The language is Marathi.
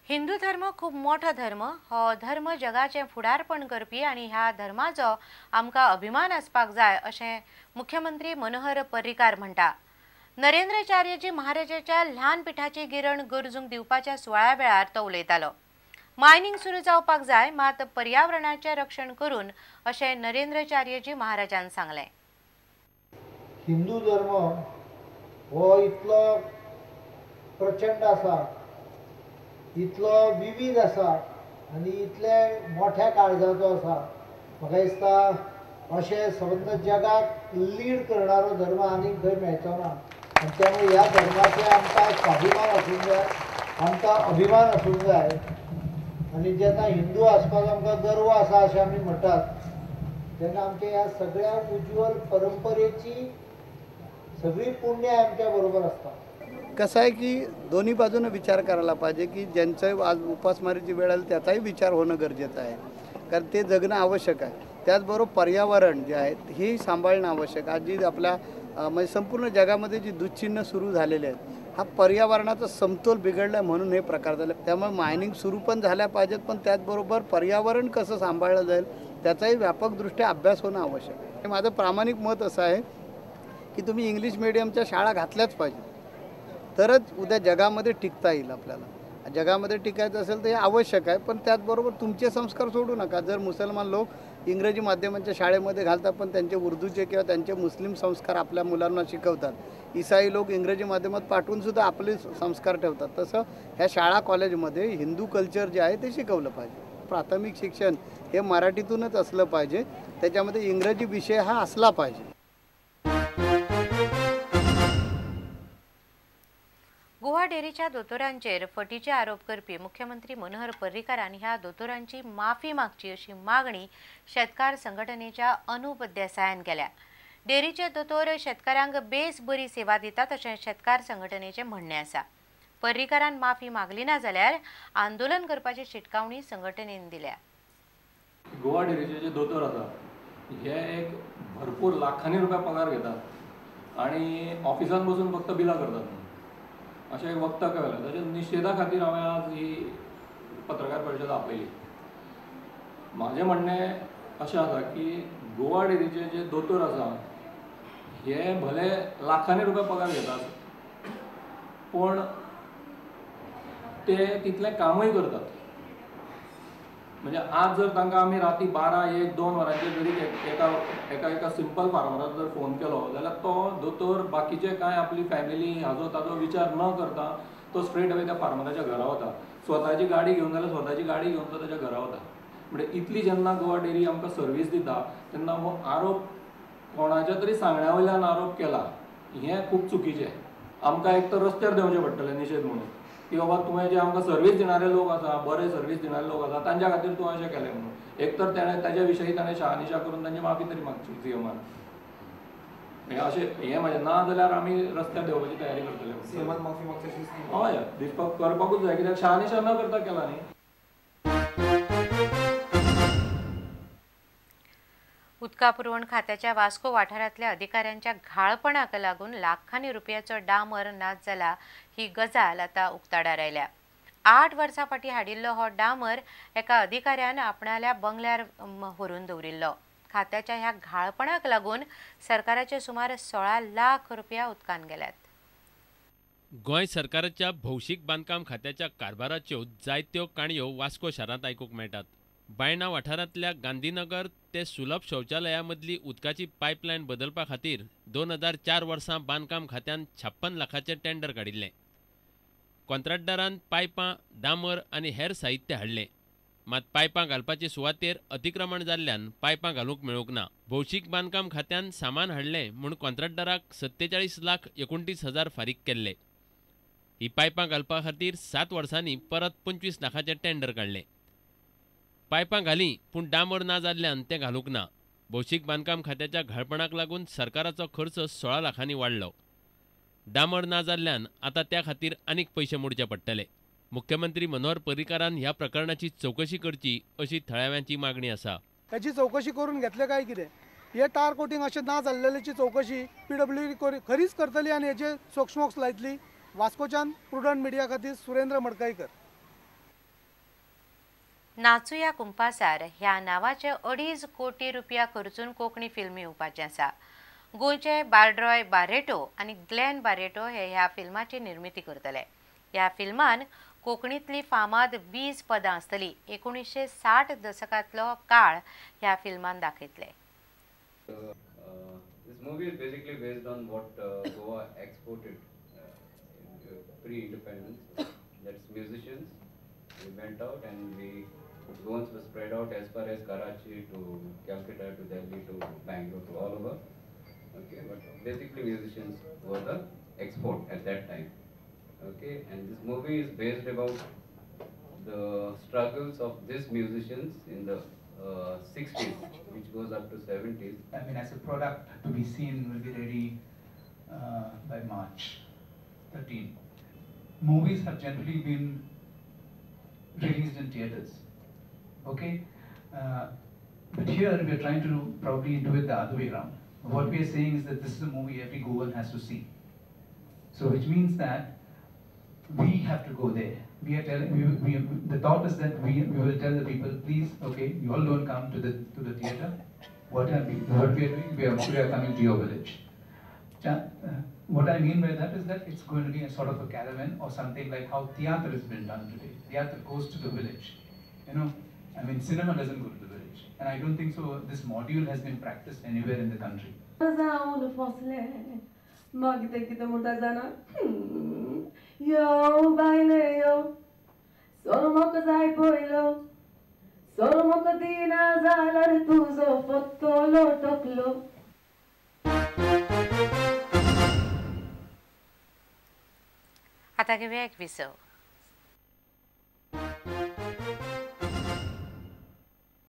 हिंदू धर्म खूप मोठा धर्म हो धर्म जगाचे फुडारपण करपी आणि ह्या धर्माचो आमकां अभिमान असपाक जाय अशें मुख्यमंत्री मनोहर पर्रीकार म्हणटा। नरेंद्राचार्यजी महाराजाच्या ल्हान पिठाची गिरण गरजूंक दिवपाच्या सुवाळ्या वेळार तो उलयतालो। मायनिंग सुरू जावपाक जाय मात पर्यावरणाचे रक्षण करून अशें नरेंद्राचार्यजी महाराजान सांगलें। हिंदू धर्म हो इतलो प्रचंड आसा, इतलो विविध आसा आनी इतले मोठ्या काळजाचो आसा। म्हाका दिसता अशें संबंद जगाक लीड करणारो धर्म आनीक खंय मेळचो ना आनी त्यामुळे ह्या धर्माचे आमकां स्वाभिमान आसूंक जाय, आमकां अभिमान आसूंक जाय। आनी जेन्ना हिंदू आसपाक आमकां गर्व आसा अशें आमी म्हणटात तेन्ना आमच्या ह्या सगळ्या उज्वल परंपरेची सगळी पुण्य आमच्या बरोबर असता। कसं आहे की दोन्ही बाजूने विचार करायला पाहिजे की ज्यांचं आज उपासमारीची वेळ आली त्याचाही विचार होणं गरजेचं आहे, कारण ते जगणं आवश्यक आहे। त्याचबरोबर पर्यावरण जे आहे हे सांभाळणं आवश्यक आहे। आज जी आपल्या म्हणजे संपूर्ण जगामध्ये जी दुश्चिन्ह सुरू झालेले आहेत, हा पर्यावरणाचा समतोल बिघडला म्हणून हे प्रकार झाले। त्यामुळे मायनिंग सुरू पण झाल्या पाहिजेत, पण त्याचबरोबर पर्यावरण कसं सांभाळलं जाईल त्याचाही व्यापकदृष्ट्या अभ्यास होणं आवश्यक आहे। माझं प्रामाणिक मत असं आहे की तुम्ही इंग्लिश मीडियमच्या शाळा घातल्याच पाहिजे, तरच उद्या जगामध्ये टिकता येईल। आपल्याला जगामध्ये टिकायचं असेल तर हे आवश्यक आहे, पण त्याचबरोबर तुमचे संस्कार सोडू नका। जर मुसलमान लोक इंग्रजी माध्यमांच्या शाळेमध्ये घालतात पण त्यांचे उर्दूचे किंवा त्यांचे मुस्लिम संस्कार आपल्या मुलांना शिकवतात, ईसाई लोक इंग्रजी माध्यमात पाठवून सुद्धा आपले संस्कार ठेवतात, तसं ह्या शाळा कॉलेजमध्ये हिंदू कल्चर जे आहे ते शिकवलं पाहिजे। प्राथमिक शिक्षण हे मराठीतूनच असलं पाहिजे, त्याच्यामध्ये इंग्रजी विषय हा असला पाहिजे। गोवा डेअरीच्या दोतोरांचेर फटीचे आरोप करपी मुख्यमंत्री मनोहर पर्रीकारान ह्या दोतोरांची माफी मागची अशी मागणी शेतकार संघटनेच्या अनुप देसायान केल्या। डेअरीचे दोतोर शेतकारांक बेस बरी सेवा दितात अशें शेतकार संघटनेचे म्हणणे आसा। पर्रीकारान माफी मागली ना जाल्यार आंदोलन करपाची शिटकावणी संघटनेन दिल्या। गोवा डेअरीचे जे दोतोर आसा हे एक भरपूर लाखांनी रुपया पगार घेतात आणि ऑफिसान बसून फक्त बिलां करतात अशें एक वक्तव्य केलें। ताच्या निशेधा खातीर हांवें आज ही पत्रकार परिशद आपयली। म्हाजें म्हणणें अशें आसा की गोवा डेअरीचे जे दोतोर आसा हे भले लाखांनी रुपया पगार घेतात, पण ते तितलें कामूय करतात। म्हणजे आज जर तांकां आमी राती 12-1-2 वरांचेर जरी एका सिंपल फार्मराक जर फोन केलो जाल्यार तो दोतोर बाकीचे कांय आपली फॅमिली हाजो ताजो विचार न करता तो स्ट्रेट अवे त्या फार्मराच्या घरा वता। स्वताची गाडी घेवन जाल्यार स्वताची गाडी घेवन तो ताच्या घरा वता। म्हणजे इतली जेन्ना गोवा डेअरी आमकां सर्वीस दिता तेन्ना हो आरोप कोणाच्या तरी सांगण्या वयल्यान आरोप केला हें खूब चुकीचें। आमकां एक तर रस्त्यार देंवचें पडटलें निशेध म्हणून की बाबा तुवें जे आमकां सर्वीस दिणारे लोक आसा, बरे सर्वीस दिणारे लोक आसा तांच्या खातीर तूं अशें केलें म्हणून एक तर ताच्या विशयी ताणें शहानिशा करून तांची माफी तरी मागची सीएमान। अशें हें म्हाजें ना जाल्यार आमी रस्त्यार देंवपाची तयारी करतले। सीएमान माफी मागची हय दिसपाक करपाकूच जाय, कित्याक शहानिशा न करता केला न्ही। उदका पुरवण खात्याच्या वास्को वाठारांतल्या अधिकाऱ्यांच्या घाळपणाक लागून लाखांनी रुपयाचो डांबर नाच जाला ही गजाल आता उक्ताडार आयल्या। 8 वर्सां फाटीं हाडिल्लो हो डांबर एका अधिकाऱ्यान आपणाल्या बंगल्यार व्हरून दवरिल्लो। खात्याच्या ह्या घाळपणाक लागून सरकाराचे सुमार 16 लाख रुपया उदकान गेल्यात। गोंय सरकाराच्या भौशीक बांदकाम खात्याच्या कारभाराच्यो जायत्यो काणयो वास्को शारांत आयकूंक मेळटात। बायणा वाठारांतल्या गांधीनगर ते सुलभ शौचालया मदली उदकाची पायपलायन बदलपा खातीर 2004 वर्सा बांदकाम खात्यान 56 लाखाचें टेंडर काडिल्लें। कॉन्ट्रॅक्टरान पायपां, डांबर आनी हेर साहित्य हाडलें, मात पायपां घालपाचे सुवातेर अतिक्रमण जाल्ल्यान पायपां घालूंक मेळूंक ना। भौशीक बांदकाम खात्यान सामान हाडलें म्हूण कॉन्ट्रॅक्टराक 47,29,00,000 फारीक केल्ले। ही पायपां घालपा खातीर 7 वर्सांनी परत 25 लाखाचें टेंडर काडलें। पायपां घालीं पूण डांबर ना जाल्ल्यान तें घालूंक ना। भौशीक बांदकाम खात्याच्या घाळपणाक लागून सरकाराचो खर्च 16 लाखांनी वाडलो। डांबर ना जाल्ल्यान आतां त्या खातीर आनीक पयशे मोडचे पडटले। मुख्यमंत्री मनोहर पर्रीकारान ह्या प्रकरणाची चवकशी करची अशी थळाव्यांची मागणी आसा। त्याची चौकशी करून घेतले काय कितें हे टार कोटिंग अशें ना जाल्ल्याची चौकशी PWD खरीच करतली आनी हेचे सोक्ष मोक्ष लायतली। वास्कोच्यान प्रुडंट मिडिया खातीर सुरेंद्र मडकईकर। नाचूया कुंपासार ह्या नावाचे 2.5 कोटी रुपया खर्चून कोंकणी फिल्म येवपाचें आसा. गोंयचे बार्ड्रॉय बारेटो आनी ग्लेन बारेटो हे ह्या फिल्माची निर्मिती करतले. ह्या फिल्मान कोंकणीतली फामाद 20 पदां आसतली. 1960 दशकांतलो काळ ह्या फिल्मान दाखयतले. This movie is basically based on what Goa exported pre-independence. That's musicians. We went out and Goans were spread out as far as Karachi to Calcutta to Delhi to Bangalore to all over. Okay, but basically musicians were the export at that time. Okay, and this movie is based about the struggles of these musicians in the 60s, which goes up to 70s. I mean, as a product to be seen will be ready by March 13. Movies have generally been released in theaters, okay? But here we are trying to probably do it the other way around. What we are saying is that this is a movie every Goan has to see. So which means that we have to go there. We are telling, the thought is that we will tell the people, please, okay, you all don't come to the theater. What we are doing, we are coming to your village. What I mean by that is that it's going to be a sort of a caravan or something like how theatre has been done today. Theatre goes to the village. You know, I mean, cinema doesn't go to the village. And I don't think so this module has been practiced anywhere in the country. Yo, baile yo, solo moco zai poilo, solo moco dina zalar tuzo fotolo toklo. आता घेऊया एक विसव.